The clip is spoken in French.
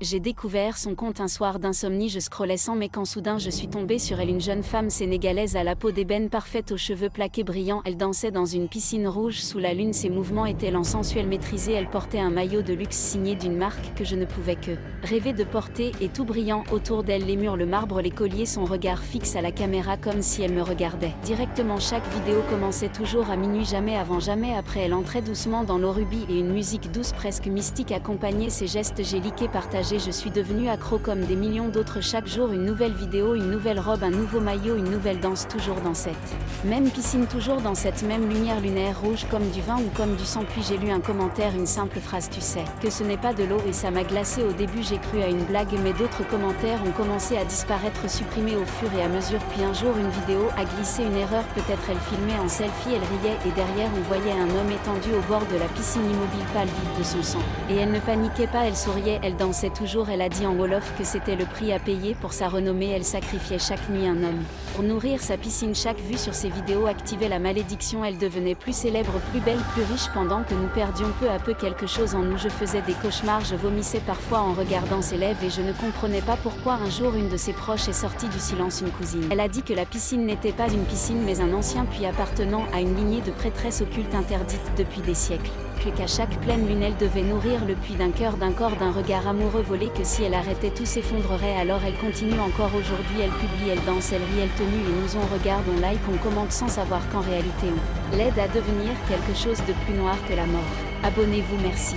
J'ai découvert son compte un soir d'insomnie, je scrollais sans mais quand soudain je suis tombée sur elle, une jeune femme sénégalaise à la peau d'ébène parfaite, aux cheveux plaqués brillants. Elle dansait dans une piscine rouge sous la lune, ses mouvements étaient lents, sensuels, maîtrisés. Elle portait un maillot de luxe signé d'une marque que je ne pouvais que rêver de porter, et tout brillant autour d'elle, les murs, le marbre, les colliers, son regard fixe à la caméra comme si elle me regardait directement. Chaque vidéo commençait toujours à minuit, jamais avant, jamais après. Elle entrait doucement dans l'eau rubis et une musique douce, presque mystique, accompagnait ses gestes. J'ai liké, partagé, je suis devenue accro comme des millions d'autres. Chaque jour une nouvelle vidéo, une nouvelle robe, un nouveau maillot, une nouvelle danse, toujours dans cette même piscine, toujours dans cette même lumière lunaire rouge comme du vin ou comme du sang. Puis j'ai lu un commentaire, une simple phrase: tu sais que ce n'est pas de l'eau, et ça m'a glacé. Au début j'ai cru à une blague, mais d'autres commentaires ont commencé à disparaître, supprimés au fur et à mesure. Puis un jour une vidéo a glissé, une erreur peut-être, elle filmait en selfie, elle riait et derrière on voyait un homme étendu au bord de la piscine, immobile, pâle, vide de son sang. Et elle ne paniquait pas, elle souriait, elle dansait toujours. Elle a dit en wolof que c'était le prix à payer pour sa renommée. Elle sacrifiait chaque nuit un homme pour nourrir sa piscine. Chaque vue sur ses vidéos activait la malédiction. Elle devenait plus célèbre, plus belle, plus riche, pendant que nous perdions peu à peu quelque chose en nous. Je faisais des cauchemars, je vomissais parfois en regardant ses lèvres et je ne comprenais pas pourquoi. Un jour une de ses proches est sortie du silence, une cousine. Elle a dit que la piscine n'était pas une piscine mais un ancien puits appartenant à une lignée de prêtresses occultes interdites depuis des siècles. Qu'à chaque pleine lune elle devait nourrir le puits d'un cœur, d'un corps, d'un regard amoureux volé, que si elle arrêtait tout s'effondrerait. Alors elle continue encore aujourd'hui, elle publie, elle danse, elle rit, elle tenue, et nous on regarde, on like, on commente sans savoir qu'en réalité on l'aide à devenir quelque chose de plus noir que la mort. Abonnez-vous, merci.